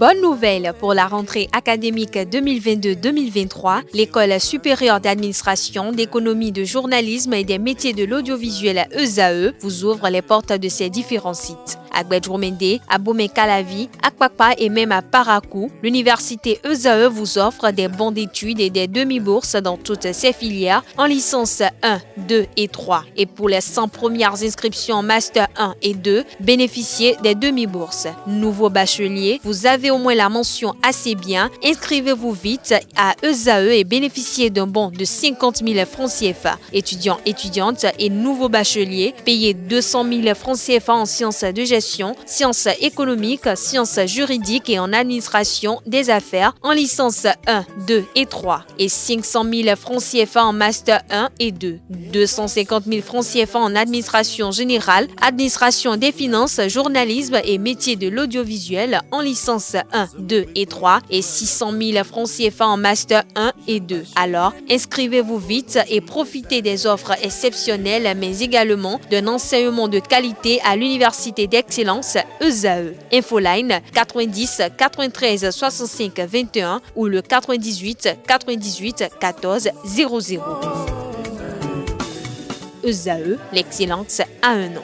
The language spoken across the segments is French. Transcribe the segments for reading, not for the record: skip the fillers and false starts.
Bonne nouvelle pour la rentrée académique 2022-2023, l'École supérieure d'administration, d'économie, de journalisme et des métiers de l'audiovisuel ESAE vous ouvre les portes de ses différents sites. À Gbedjomende, à Bomé-Calavi, à Kpakpa et même à Parakou, l'université ESAE vous offre des bons d'études et des demi-bourses dans toutes ses filières en licence 1, 2 et 3. Et pour les 100 premières inscriptions en master 1 et 2, bénéficiez des demi-bourses. Nouveau bachelier, vous avez au moins la mention assez bien. Inscrivez-vous vite à ESAE et bénéficiez d'un bon de 50 000 francs CFA. Étudiants, étudiantes et nouveaux bacheliers, payez 200 000 francs CFA en sciences de gestion, sciences économiques, sciences juridiques et en administration des affaires en licence 1, 2 et 3 et 500 000 francs CFA en master 1 et 2, 250 000 francs CFA en administration générale, administration des finances, journalisme et métiers de l'audiovisuel en licence 1, 2 et 3 et 600 000 francs CFA en master 1 et 2. Alors, inscrivez-vous vite et profitez des offres exceptionnelles mais également d'un enseignement de qualité à l'université d'excellence ESAE. Infoline 90 93 65 21 ou le 98 98 14 00. ESAE, l'excellence à un nom.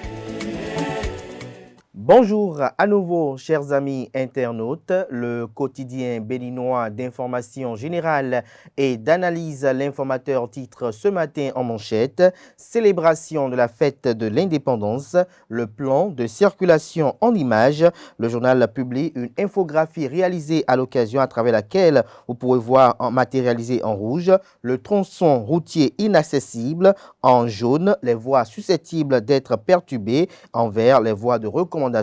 Bonjour à nouveau, chers amis internautes. Le quotidien béninois d'information générale et d'analyse L'Informateur titre ce matin en manchette « Célébration de la fête de l'indépendance, le plan de circulation en images ». Le journal publie une infographie réalisée à l'occasion à travers laquelle vous pourrez voir matérialisé en rouge le tronçon routier inaccessible, en jaune les voies susceptibles d'être perturbées, en vert les voies de recommandation.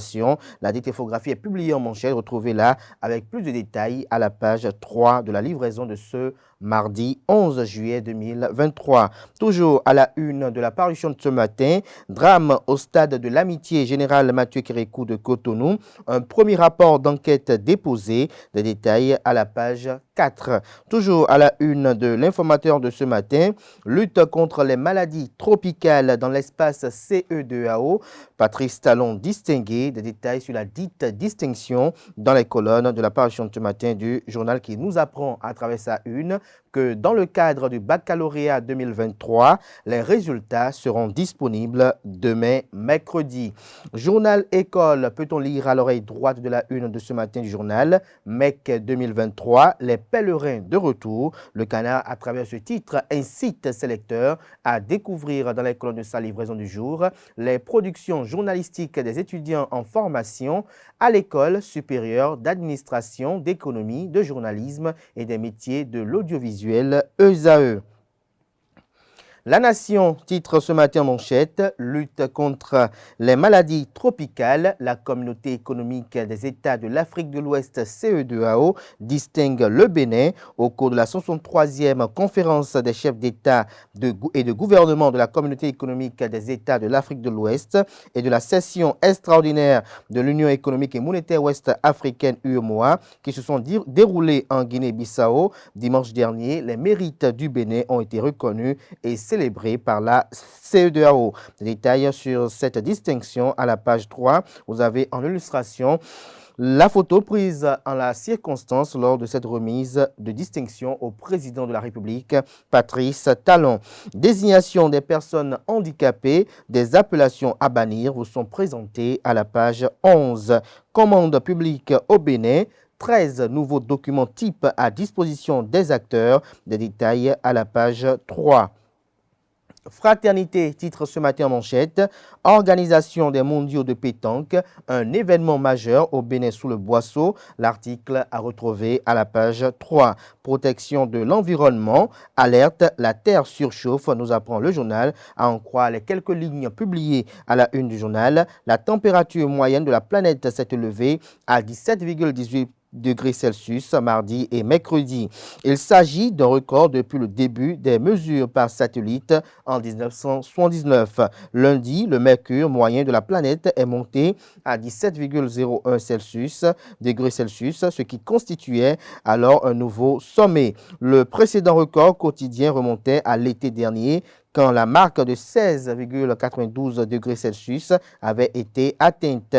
La dite infographie est publiée en manchette, retrouvez-la avec plus de détails à la page 3 de la livraison de ce mardi 11 juillet 2023. Toujours à la une de la parution de ce matin, drame au stade de l'amitié générale Mathieu Kérékou de Cotonou, un premier rapport d'enquête déposé, des détails à la page 4. Toujours à la une de l'informateur de ce matin, lutte contre les maladies tropicales dans l'espace CE2AO, Patrice Talon distingué, des détails sur la dite distinction dans les colonnes de la parution de ce matin du journal qui nous apprend à travers sa une que dans le cadre du baccalauréat 2023, les résultats seront disponibles demain mercredi. Journal École, peut-on lire à l'oreille droite de la une de ce matin du journal, MEC 2023, les pèlerins de retour. Le Canard, à travers ce titre, incite ses lecteurs à découvrir dans les colonnes de sa livraison du jour les productions journalistiques des étudiants en formation à l'École supérieure d'administration, d'économie, de journalisme et des métiers de l'audiovisuel ESAE. La Nation titre ce matin en manchette « Lutte contre les maladies tropicales ». La communauté économique des États de l'Afrique de l'Ouest CE2AO distingue le Bénin au cours de la 63e conférence des chefs d'État et de gouvernement de la communauté économique des États de l'Afrique de l'Ouest et de la session extraordinaire de l'Union économique et monétaire ouest-africaine UEMOA qui se sont déroulées en Guinée-Bissau dimanche dernier. Les mérites du Bénin ont été reconnus et célébré par la CE2AO. Détails sur cette distinction à la page 3. Vous avez en illustration la photo prise en la circonstance lors de cette remise de distinction au président de la République, Patrice Talon. Désignation des personnes handicapées, des appellations à bannir vous sont présentées à la page 11. Commande publique au Bénin. 13 nouveaux documents types à disposition des acteurs. Des détails à la page 3. Fraternité titre ce matin en manchette, organisation des mondiaux de pétanque, un événement majeur au Bénin sous le boisseau. L'article à retrouver à la page 3. Protection de l'environnement, alerte, la terre surchauffe, nous apprend le journal, à en croire les quelques lignes publiées à la une du journal. La température moyenne de la planète s'est élevée à 17,18 degrés Celsius mardi et mercredi. Il s'agit d'un record depuis le début des mesures par satellite en 1979. Lundi, le mercure moyen de la planète est monté à 17,01 degrés Celsius, ce qui constituait alors un nouveau sommet. Le précédent record quotidien remontait à l'été dernier quand la marque de 16,92 degrés Celsius avait été atteinte.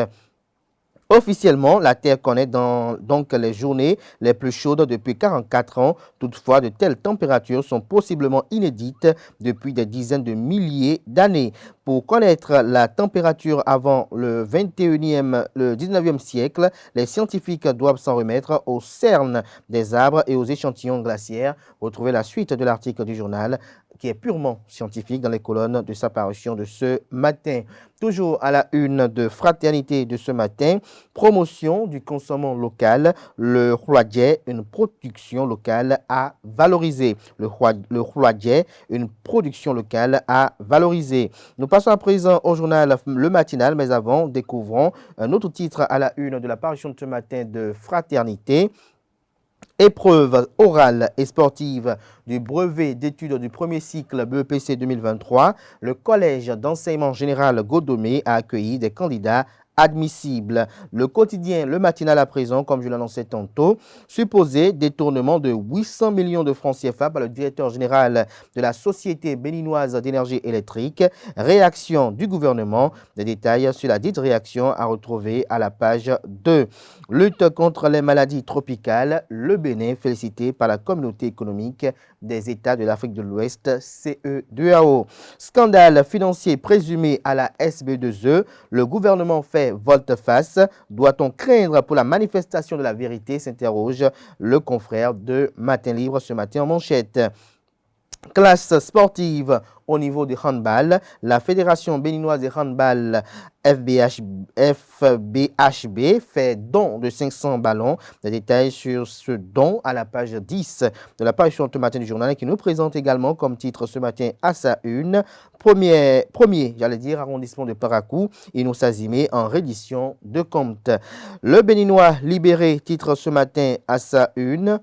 Officiellement, la Terre connaît donc les journées les plus chaudes depuis 44 ans. Toutefois, de telles températures sont possiblement inédites depuis des dizaines de milliers d'années. Pour connaître la température avant le 19e siècle, les scientifiques doivent s'en remettre aux cernes des arbres et aux échantillons glaciaires. Retrouvez la suite de l'article du journal qui est purement scientifique dans les colonnes de sa parution de ce matin. Toujours à la une de Fraternité de ce matin, promotion du consommant local, le Huadje, une production locale à valoriser. Le Huadje, une production locale à valoriser. Nous passons à présent au journal Le Matinal, mais avant, découvrons un autre titre à la une de la parution de ce matin de Fraternité. Épreuve orale et sportive du brevet d'études du premier cycle BEPC 2023, le Collège d'enseignement général Godomé a accueilli des candidats admissibles. Le quotidien Le Matinal à présent, comme je l'annonçais tantôt, supposé détournement de 800 millions de francs CFA par le directeur général de la Société béninoise d'énergie électrique. Réaction du gouvernement. Des détails sur la dite réaction à retrouver à la page 2. Lutte contre les maladies tropicales. Le Bénin félicité par la communauté économique des États de l'Afrique de l'Ouest, CEDEAO. Scandale financier présumé à la SB2E. Le gouvernement fait volte-face. Doit-on craindre pour la manifestation de la vérité, s'interroge le confrère de Matin Libre ce matin en manchette. Classe sportive au niveau du handball, la Fédération béninoise de handball FBHB fait don de 500 ballons. Des détails sur ce don à la page 10 de la parution ce matin du journal qui nous présente également comme titre ce matin à sa une, premier arrondissement de Paracou, Inoussazimé en reddition de compte. Le Béninois libéré, titre ce matin à sa une.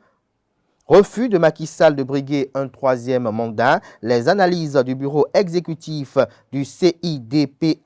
Refus de Macky Sall de briguer un troisième mandat. Les analyses du bureau exécutif du CIDPA-GCA,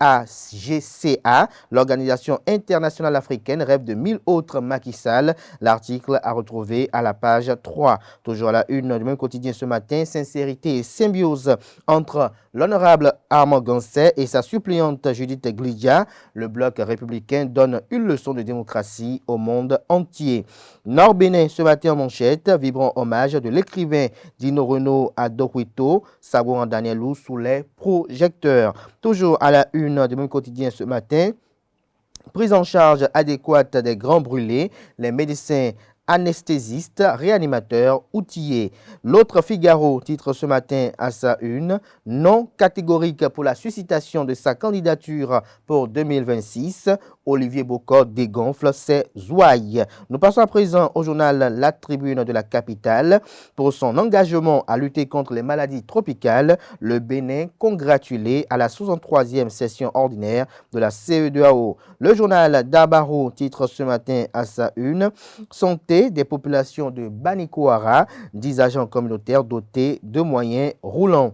l'Organisation internationale africaine, rêve de 1000 autres Macky Sall. L'article à retrouver à la page 3. Toujours à la une du même quotidien ce matin, sincérité et symbiose entre l'honorable Armand Gansset et sa suppléante Judith Glidia. Le bloc républicain donne une leçon de démocratie au monde entier. Nord-Bénin ce matin en manchette, vibrant hommage de l'écrivain Dino Renaud à Dokuito, savouant Danielou sous les projecteurs. Toujours à la une du même quotidien ce matin, prise en charge adéquate des grands brûlés, les médecins anesthésistes, réanimateurs, outillés. L'autre Figaro titre ce matin à sa une, non catégorique pour la suscitation de sa candidature pour 2026. Olivier Bocor dégonfle ses ouailles. Nous passons à présent au journal La Tribune de la capitale. Pour son engagement à lutter contre les maladies tropicales, le Bénin congratulé à la 63e session ordinaire de la CEDEAO. Le journal Dabaro titre ce matin à sa une, santé des populations de Banikoara, 10 agents communautaires dotés de moyens roulants.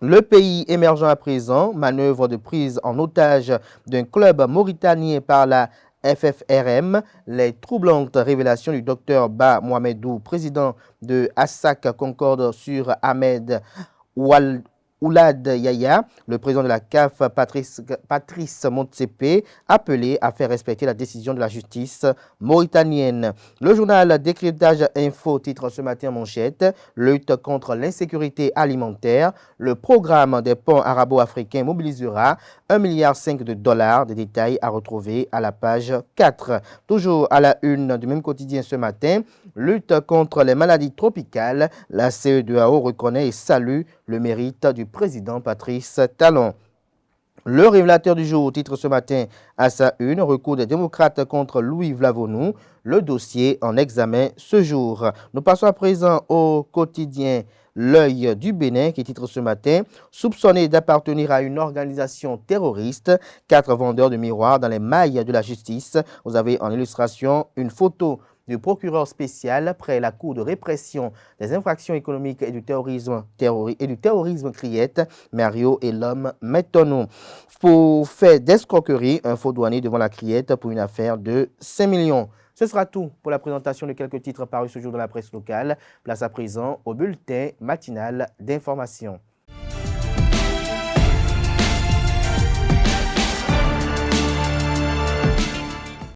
Le pays émergent à présent, manœuvre de prise en otage d'un club mauritanien par la FFRM, les troublantes révélations du docteur Ba Mohamedou, président de ASSAC, concorde sur Ahmed Oulad Yaya, le président de la CAF, Patrice Motsepe, appelé à faire respecter la décision de la justice mauritanienne. Le journal Décryptage Info titre ce matin manchette, lutte contre l'insécurité alimentaire. Le programme des ponts arabo-africains mobilisera 1,5 milliard de dollars. Des détails à retrouver à la page 4. Toujours à la une du même quotidien ce matin, lutte contre les maladies tropicales. La CEDEAO reconnaît et salue le mérite du président Patrice Talon. Le révélateur du jour titre ce matin à sa une, recours des démocrates contre Louis Vlavonou, le dossier en examen ce jour. Nous passons à présent au quotidien L'Œil du Bénin qui titre ce matin, soupçonné d'appartenir à une organisation terroriste, 4 vendeurs de miroirs dans les mailles de la justice. Vous avez en illustration une photo du procureur spécial près la Cour de répression des infractions économiques et du terrorisme criette, Mario et l'homme Metonou. Pour fait d'escroquerie, un faux douanier devant la criette pour une affaire de 5 millions. Ce sera tout pour la présentation de quelques titres parus ce jour dans la presse locale. Place à présent au bulletin matinal d'information.